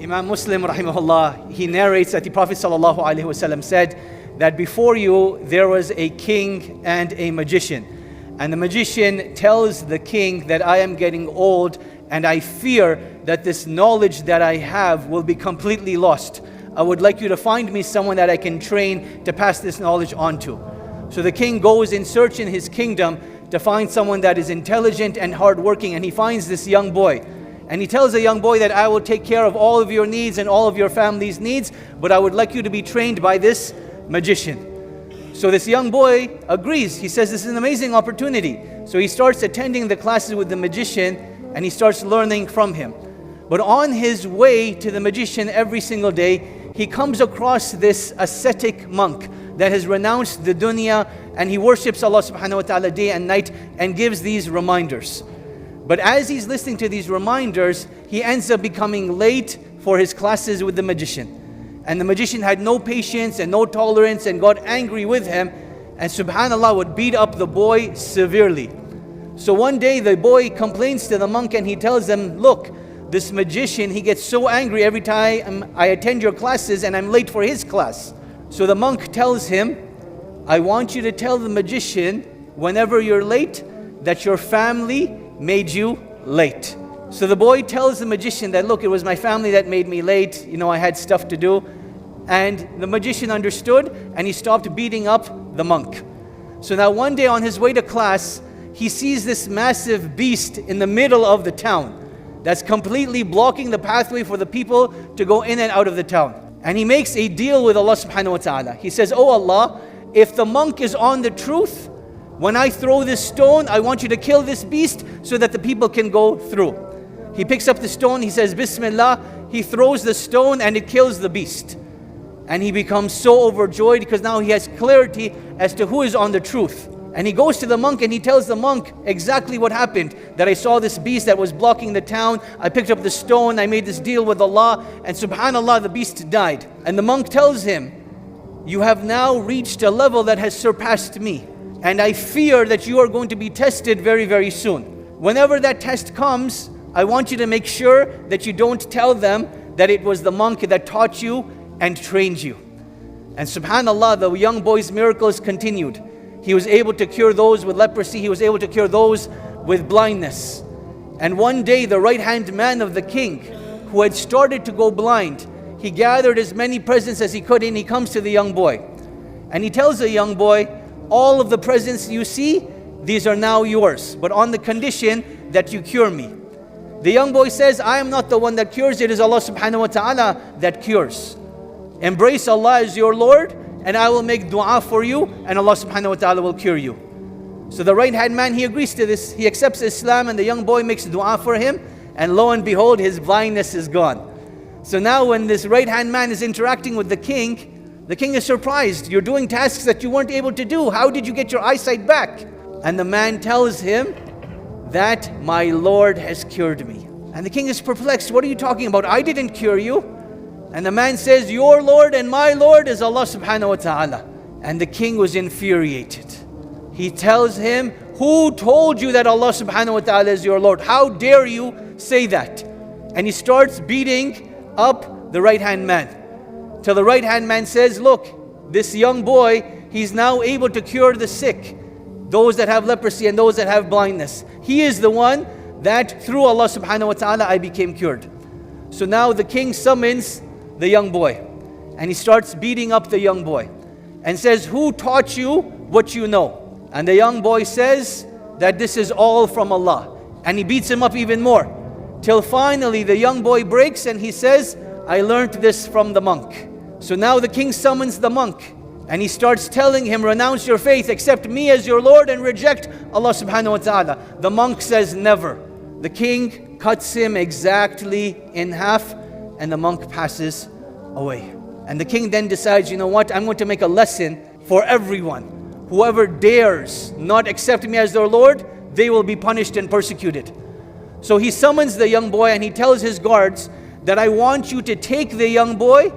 Imam Muslim rahimahullah, he narrates that the Prophet sallallahu alaihi wasallam said that before you there was a king and a magician. And the magician tells the king that I am getting old and I fear that this knowledge that I have will be completely lost. I would like you to find me someone that I can train to pass this knowledge on to. So the king goes in search in his kingdom to find someone that is intelligent and hardworking, and he finds this young boy. And he tells the young boy that I will take care of all of your needs and all of your family's needs, but I would like you to be trained by this magician. So this young boy agrees. He says, this is an amazing opportunity. So he starts attending the classes with the magician and he starts learning from him. But on his way to the magician every single day, he comes across this ascetic monk that has renounced the dunya, and he worships Allah subhanahu wa ta'ala day and night and gives these reminders. But as he's listening to these reminders, he ends up becoming late for his classes with the magician. And the magician had no patience and no tolerance and got angry with him, and subhanallah would beat up the boy severely. So one day the boy complains to the monk and he tells him, look, this magician, he gets so angry every time I attend your classes and I'm late for his class. So the monk tells him, I want you to tell the magician whenever you're late that your family made you late. So the boy tells the magician that, look, it was my family that made me late. I had stuff to do. And the magician understood and he stopped beating up the monk. So now one day on his way to class, he sees this massive beast in the middle of the town that's completely blocking the pathway for the people to go in and out of the town. And he makes a deal with Allah subhanahu wa ta'ala. He says, oh Allah, if the monk is on the truth, when I throw this stone, I want you to kill this beast so that the people can go through. He picks up the stone, he says, Bismillah, he throws the stone and it kills the beast. And he becomes so overjoyed because now he has clarity as to who is on the truth. And he goes to the monk and he tells the monk exactly what happened. That I saw this beast that was blocking the town. I picked up the stone, I made this deal with Allah, and subhanallah, the beast died. And the monk tells him, you have now reached a level that has surpassed me. And I fear that you are going to be tested very, very soon. Whenever that test comes, I want you to make sure that you don't tell them that it was the monk that taught you and trained you. And subhanallah, the young boy's miracles continued. He was able to cure those with leprosy. He was able to cure those with blindness. And one day, the right-hand man of the king, who had started to go blind, he gathered as many presents as he could and he comes to the young boy. And he tells the young boy, all of the presents you see, these are now yours, but on the condition that you cure me. The young boy says, I am not the one that cures, it is Allah subhanahu wa ta'ala that cures. Embrace Allah as your Lord, and I will make dua for you, and Allah subhanahu wa ta'ala will cure you. So the right-hand man, he agrees to this. He accepts Islam, and the young boy makes dua for him, and lo and behold, his blindness is gone. So now when this right-hand man is interacting with the king is surprised. You're doing tasks that you weren't able to do. How did you get your eyesight back? And the man tells him that my Lord has cured me. And the king is perplexed. What are you talking about? I didn't cure you. And the man says, your Lord and my Lord is Allah subhanahu wa ta'ala. And the king was infuriated. He tells him, who told you that Allah subhanahu wa ta'ala is your Lord? How dare you say that? And he starts beating up the right-hand man. Till the right-hand man says, look, this young boy, he's now able to cure the sick, those that have leprosy and those that have blindness. He is the one that through Allah subhanahu wa ta'ala I became cured. So now the king summons the young boy and he starts beating up the young boy and says, who taught you what you know? And the young boy says that this is all from Allah. And he beats him up even more. Till finally the young boy breaks and he says, I learned this from the monk. So now the king summons the monk and he starts telling him, renounce your faith, accept me as your Lord and reject Allah subhanahu wa ta'ala. The monk says never. The king cuts him exactly in half and the monk passes away. And the king then decides, you know what, I'm going to make a lesson for everyone. Whoever dares not accept me as their Lord, they will be punished and persecuted. So he summons the young boy and he tells his guards that I want you to take the young boy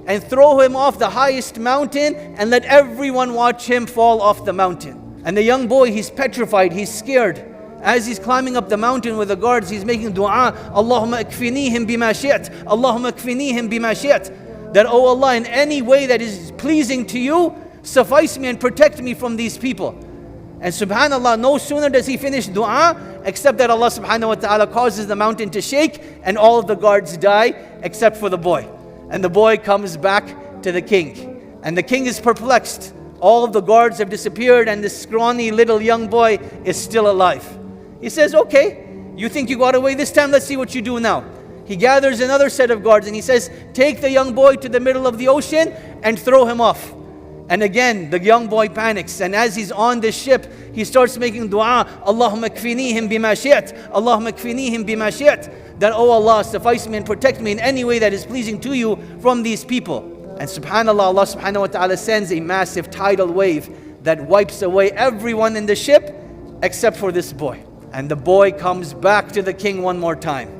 and throw him off the highest mountain and let everyone watch him fall off the mountain. And the young boy, he's petrified, he's scared. As he's climbing up the mountain with the guards, he's making dua, Allahumma akfinihim bima shi't, Allahumma akfinihim bima shi't. That, oh Allah, in any way that is pleasing to you, suffice me and protect me from these people. And subhanAllah, no sooner does he finish dua, except that Allah subhanahu wa ta'ala causes the mountain to shake, and all of the guards die, except for the boy. And the boy comes back to the king. And the king is perplexed. All of the guards have disappeared, and this scrawny little young boy is still alive. He says, okay, you think you got away this time? Let's see what you do now. He gathers another set of guards and he says, take the young boy to the middle of the ocean and throw him off. And again, the young boy panics. And as he's on this ship, he starts making dua, Allahumma kfinihim bima shi't, Allahumma kfinihim bima shi't. That, oh Allah, suffice me and protect me in any way that is pleasing to you from these people. And subhanAllah, Allah subhanahu wa ta'ala sends a massive tidal wave that wipes away everyone in the ship except for this boy. And the boy comes back to the king one more time.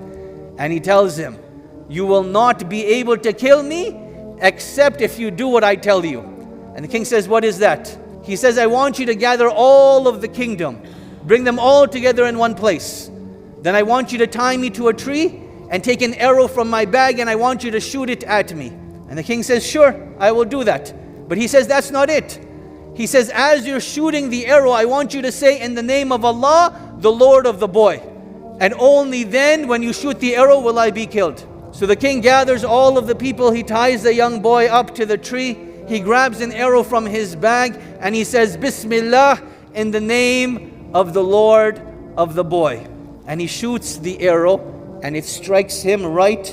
And he tells him, you will not be able to kill me except if you do what I tell you. And the king says, what is that? He says, I want you to gather all of the kingdom, bring them all together in one place. Then I want you to tie me to a tree and take an arrow from my bag, and I want you to shoot it at me. And the king says, sure, I will do that. But he says, that's not it. He says, as you're shooting the arrow, I want you to say, in the name of Allah, the Lord of the boy. And only then, when you shoot the arrow, will I be killed. So the king gathers all of the people. He ties the young boy up to the tree. He grabs an arrow from his bag and he says, Bismillah, in the name of the Lord of the boy. And he shoots the arrow and it strikes him right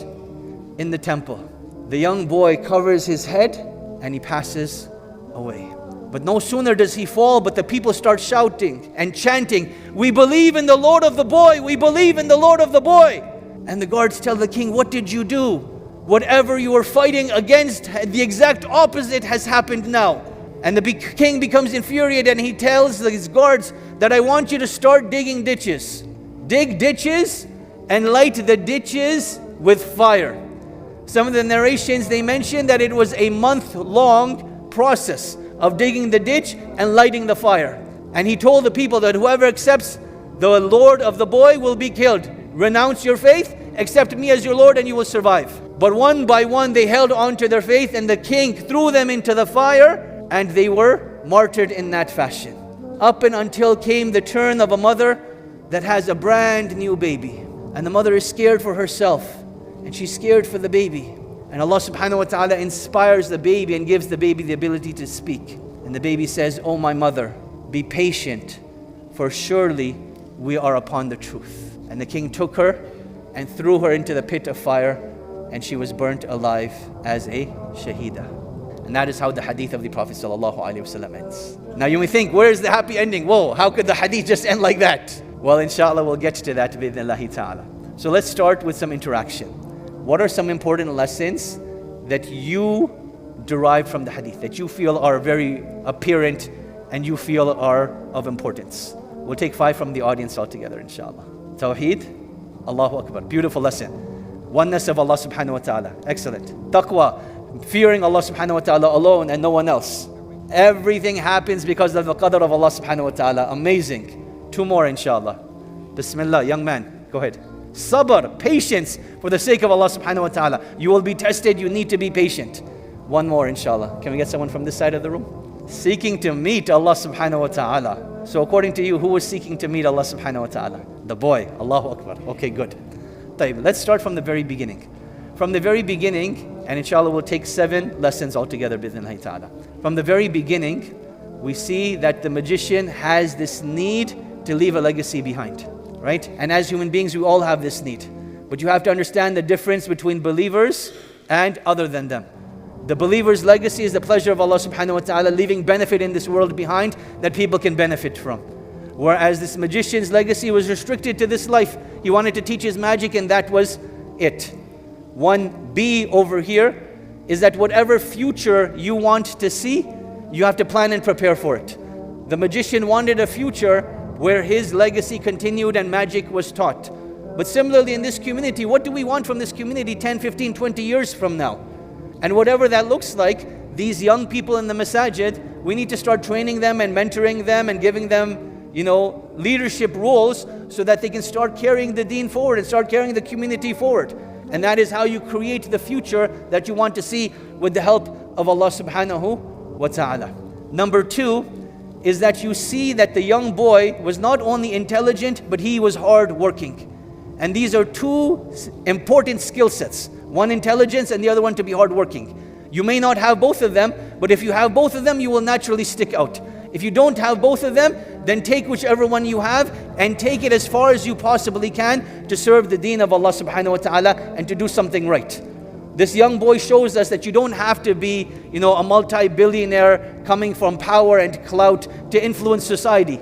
in the temple. The young boy covers his head and he passes away. But no sooner does he fall, but the people start shouting and chanting, we believe in the Lord of the boy, we believe in the Lord of the boy. And the guards tell the king, what did you do? Whatever you were fighting against, the exact opposite has happened now. And the king becomes infuriated and he tells his guards that I want you to start digging ditches. Dig ditches and light the ditches with fire. Some of the narrations, they mention that it was a month-long process of digging the ditch and lighting the fire. And he told the people that whoever accepts the Lord of the boy will be killed. Renounce your faith, accept me as your Lord, and you will survive. But one by one they held on to their faith, and the king threw them into the fire, and they were martyred in that fashion. Up and until came the turn of a mother that has a brand new baby. And the mother is scared for herself, and she's scared for the baby. And Allah subhanahu wa ta'ala inspires the baby and gives the baby the ability to speak. And the baby says, oh my mother, be patient, for surely we are upon the truth. And the king took her and threw her into the pit of fire, and she was burnt alive as a shahida. And that is how the hadith of the Prophet ﷺ ends. Now you may think, where is the happy ending? Whoa, how could the hadith just end like that? Well, inshallah, we'll get to that bi'idhnillahi ta'ala. So let's start with some interaction. What are some important lessons that you derive from the hadith, that you feel are very apparent and you feel are of importance? We'll take 5 from the audience altogether, inshallah. Tawheed, Allahu Akbar, beautiful lesson. Oneness of Allah subhanahu wa ta'ala, excellent. Taqwa, fearing Allah subhanahu wa ta'ala alone and no one else. Everything happens because of the qadr of Allah subhanahu wa ta'ala, amazing. 2 more, inshallah. Bismillah, young man, go ahead. Sabr, patience for the sake of Allah subhanahu wa ta'ala. You will be tested, you need to be patient. 1 more, inshallah. Can we get someone from this side of the room? Seeking to meet Allah subhanahu wa ta'ala. So according to you, who was seeking to meet Allah subhanahu wa ta'ala? The boy. Allahu Akbar. Okay, good. Let's start from the very beginning. From the very beginning, and inshallah we'll take 7 lessons altogether, bi'idhnillahi ta'ala. From the very beginning, we see that the magician has this need to leave a legacy behind. Right? And as human beings, we all have this need. But you have to understand the difference between believers and other than them. The believer's legacy is the pleasure of Allah subhanahu wa ta'ala, leaving benefit in this world behind that people can benefit from. Whereas this magician's legacy was restricted to this life. He wanted to teach his magic and that was it. 1B over here is that whatever future you want to see, you have to plan and prepare for it. The magician wanted a future where his legacy continued and magic was taught. But similarly in this community, what do we want from this community 10, 15, 20 years from now? And whatever that looks like, these young people in the masajid, we need to start training them and mentoring them and giving them, leadership roles so that they can start carrying the deen forward and start carrying the community forward. And that is how you create the future that you want to see with the help of Allah subhanahu wa ta'ala. Number 2 is that you see that the young boy was not only intelligent, but he was hard working. And these are two important skill sets. One intelligence and the other one to be hard working. You may not have both of them, but if you have both of them, you will naturally stick out. If you don't have both of them, then take whichever one you have and take it as far as you possibly can to serve the deen of Allah subhanahu wa ta'ala and to do something right. This young boy shows us that you don't have to be, a multi-billionaire coming from power and clout to influence society.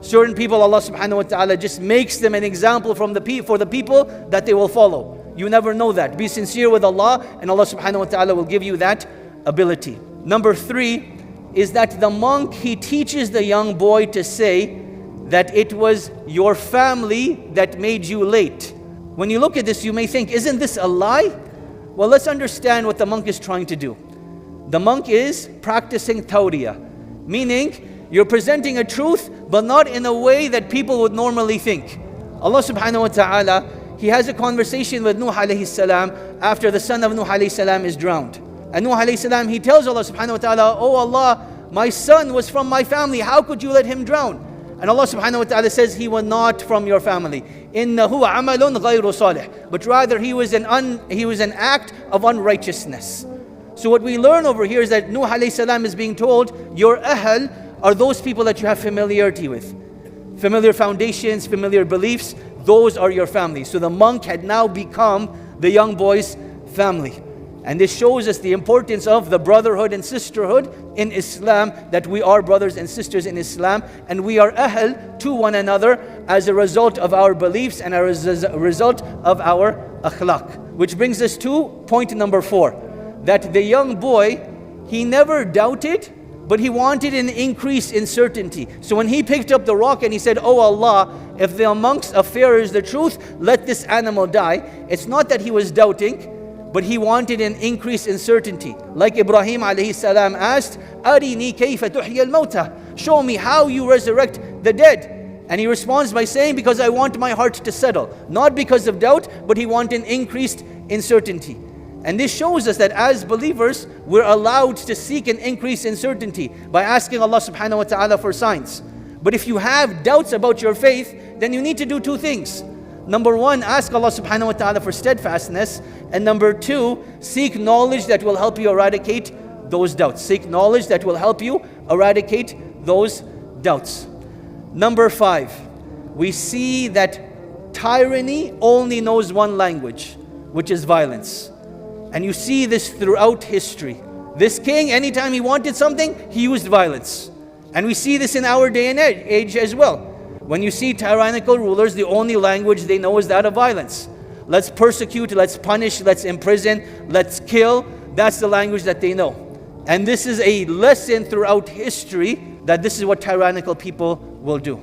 Certain people, Allah subhanahu wa ta'ala just makes them an example for the people that they will follow. You never know that. Be sincere with Allah and Allah subhanahu wa ta'ala will give you that ability. Number 3 is that the monk, he teaches the young boy to say that it was your family that made you late. When you look at this, you may think, isn't this a lie? Well, let's understand what the monk is trying to do. The monk is practicing tawheed, meaning you're presenting a truth, but not in a way that people would normally think. Allah subhanahu wa ta'ala, He has a conversation with Nuh alayhi salam after the son of Nuh alayhi salam is drowned. And Nuh alayhi salam, he tells Allah subhanahu wa ta'ala, oh Allah, my son was from my family, how could you let him drown? And Allah subhanahu wa ta'ala says, he was not from your family. إِنَّهُ عَمَلٌ غَيْرُ صَالِحٍ. But rather he was an act of unrighteousness. So what we learn over here is that Nuh alayhi salam is being told, your ahl are those people that you have familiarity with. Familiar foundations, familiar beliefs, those are your family. So the monk had now become the young boy's family. And this shows us the importance of the brotherhood and sisterhood in Islam, that we are brothers and sisters in Islam, and we are ahl to one another as a result of our beliefs and as a result of our akhlaq. Which brings us to point number 4, that the young boy, he never doubted, but he wanted an increase in certainty. So when he picked up the rock and he said, oh Allah, if the monk's affair is the truth, let this animal die. It's not that he was doubting, but he wanted an increase in certainty. Like Ibrahim alayhi salam asked, Arini kayfa tuhya al-mawta. Show me how you resurrect the dead. And he responds by saying, because I want my heart to settle. Not because of doubt, but he wanted an increase in certainty. And this shows us that as believers, we're allowed to seek an increase in certainty by asking Allah subhanahu wa ta'ala for signs. But if you have doubts about your faith, then you need to do 2 things. Number 1, ask Allah subhanahu wa ta'ala for steadfastness. And number 2, seek knowledge that will help you eradicate those doubts. Seek knowledge that will help you eradicate those doubts. Number 5, we see that tyranny only knows one language, which is violence. And you see this throughout history. This king, anytime he wanted something, he used violence. And we see this in our day and age as well. When you see tyrannical rulers, the only language they know is that of violence. Let's persecute, let's punish, let's imprison, let's kill. That's the language that they know. And this is a lesson throughout history that this is what tyrannical people will do.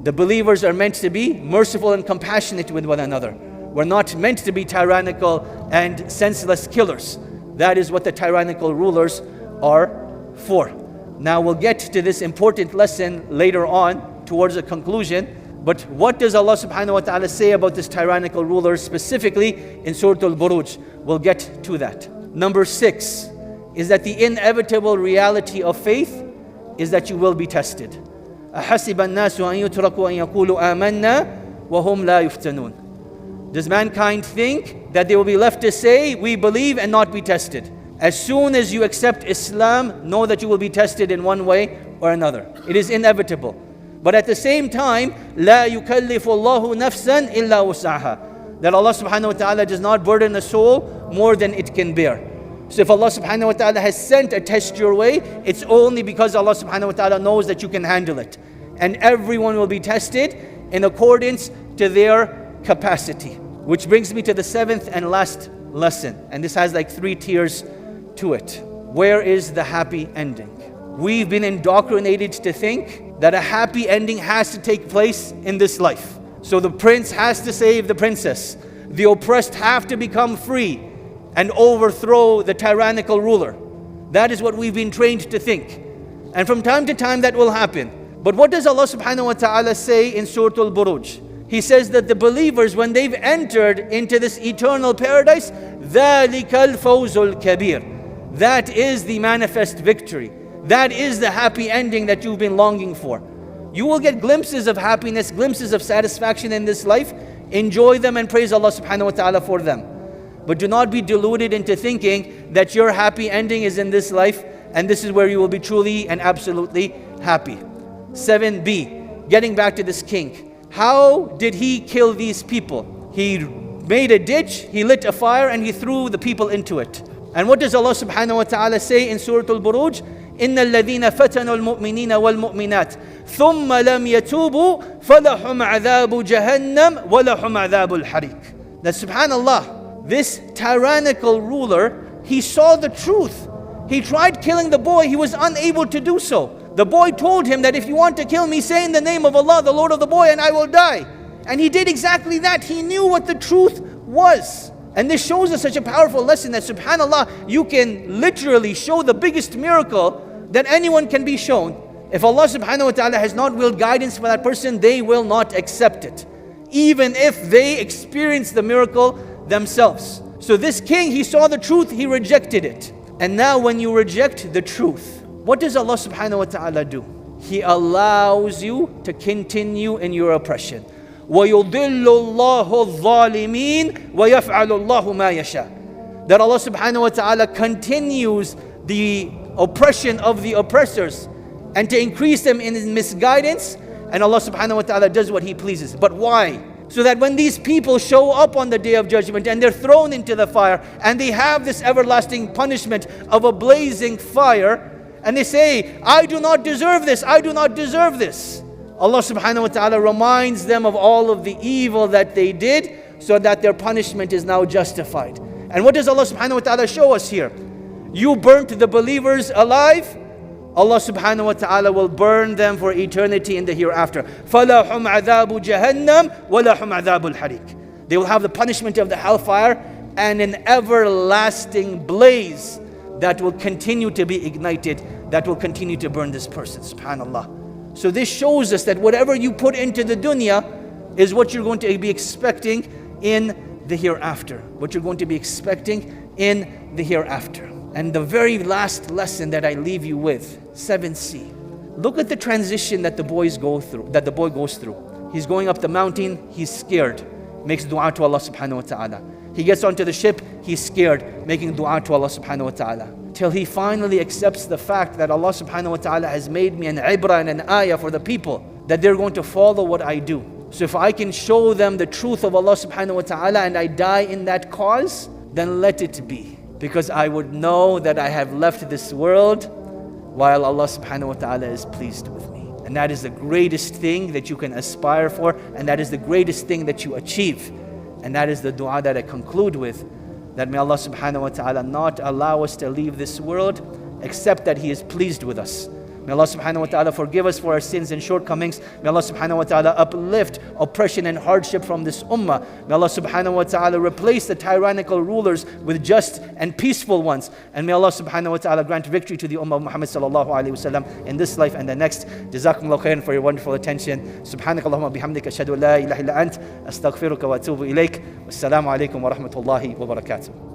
The believers are meant to be merciful and compassionate with one another. We're not meant to be tyrannical and senseless killers. That is what the tyrannical rulers are for. Now we'll get to this important lesson later on towards a conclusion. But what does Allah subhanahu wa ta'ala say about this tyrannical ruler specifically in Surah Al-Buruj? We'll get to that. Number 6 is that the inevitable reality of faith is that you will be tested. أَحَسِبَ النَّاسُ أَن يُتْرَكُوا أَن يَقُولُوا آمَنَّا وَهُمْ لَا يُفْتَنُونَ. Does mankind think that they will be left to say, we believe and not be tested? As soon as you accept Islam, know that you will be tested in one way or another. It is inevitable. But at the same time, لا يكلف الله نفسا إلا وسعها. That Allah subhanahu wa ta'ala does not burden a soul more than it can bear. So if Allah subhanahu wa ta'ala has sent a test your way, it's only because Allah subhanahu wa ta'ala knows that you can handle it. And everyone will be tested in accordance to their capacity. Which brings me to the 7th and last lesson. And this has like 3 tiers to it. Where is the happy ending? We've been indoctrinated to think that a happy ending has to take place in this life. So the prince has to save the princess. The oppressed have to become free and overthrow the tyrannical ruler. That is what we've been trained to think. And from time to time that will happen. But what does Allah subhanahu wa ta'ala say in Surah Al-Buruj? He says that the believers, when they've entered into this eternal paradise, ذَلِكَ الْفَوْزُ الْكَبِيرُ, that is the manifest victory. That is the happy ending that you've been longing for. You will get glimpses of happiness, glimpses of satisfaction in this life. Enjoy them and praise Allah subhanahu wa ta'ala for them. But do not be deluded into thinking that your happy ending is in this life and this is where you will be truly and absolutely happy. 7b, getting back to this king. How did he kill these people? He made a ditch, he lit a fire, and he threw the people into it. And what does Allah subhanahu wa ta'ala say in Surah Al-Buruj? إِنَّ الَّذِينَ فَتَنُوا الْمُؤْمِنِينَ وَالْمُؤْمِنَاتِ ثُمَّ لَمْ يَتُوبُوا فَلَهُمْ عَذَابُ جَهَنَّمْ وَلَهُمْ عَذَابُ الْحَرِيقِ. That subhanallah, this tyrannical ruler, he saw the truth. He tried killing the boy, he was unable to do so. The boy told him that if you want to kill me, say in the name of Allah, the Lord of the boy, and I will die. And he did exactly that. He knew what the truth was. And this shows us such a powerful lesson that subhanallah, you can literally show the biggest miracle that anyone can be shown. If Allah subhanahu wa ta'ala has not willed guidance for that person, they will not accept it, even if they experience the miracle themselves. So this king, he saw the truth, he rejected it. And now when you reject the truth, what does Allah subhanahu wa ta'ala do? He allows you to continue in your oppression. وَيُضِلُّ اللَّهُ الظَّالِمِينَ وَيَفْعَلُ اللَّهُ مَا يَشَاءُ. That Allah subhanahu wa ta'ala continues the oppression of the oppressors and to increase them in misguidance, and Allah subhanahu wa ta'ala does what He pleases. But why? So that when these people show up on the Day of Judgment and they're thrown into the fire and they have this everlasting punishment of a blazing fire, and they say, I do not deserve this, I do not deserve this. Allah subhanahu wa ta'ala reminds them of all of the evil that they did so that their punishment is now justified. And what does Allah subhanahu wa ta'ala show us here? You burnt the believers alive, Allah subhanahu wa ta'ala will burn them for eternity in the hereafter. فَلَهُمْ عَذَابُ جَهَنَّمْ وَلَهُمْ عَذَابُ الْحَرِيقِ. They will have the punishment of the hellfire and an everlasting blaze that will continue to be ignited, that will continue to burn this person. Subhanallah. So this shows us that whatever you put into the dunya is what you're going to be expecting in the hereafter. What you're going to be expecting in the hereafter. And the very last lesson that I leave you with, 7c. Look at the transition that the boy goes through. He's going up the mountain, he's scared, makes dua to Allah subhanahu wa ta'ala. He gets onto the ship, he's scared, making dua to Allah subhanahu wa ta'ala. Till he finally accepts the fact that Allah subhanahu wa ta'ala has made me an ibrah and an ayah for the people, that they're going to follow what I do. So if I can show them the truth of Allah subhanahu wa ta'ala and I die in that cause, then let it be. Because I would know that I have left this world while Allah subhanahu wa ta'ala is pleased with me. And that is the greatest thing that you can aspire for, and that is the greatest thing that you achieve. And that is the dua that I conclude with, that may Allah subhanahu wa ta'ala not allow us to leave this world except that He is pleased with us. May Allah subhanahu wa ta'ala forgive us for our sins and shortcomings. May Allah subhanahu wa ta'ala uplift oppression and hardship from this ummah. May Allah subhanahu wa ta'ala replace the tyrannical rulers with just and peaceful ones. And may Allah subhanahu wa ta'ala grant victory to the ummah of Muhammad sallallahu alayhi wa sallam in this life and the next. Jazakumullahu khairan for your wonderful attention. Subhanakallahumma bihamdika ashhadu an la ilaha illa ant astaghfiruka wa atubu ilayk. Wassalamu alaikum wa rahmatullahi wa barakatuh.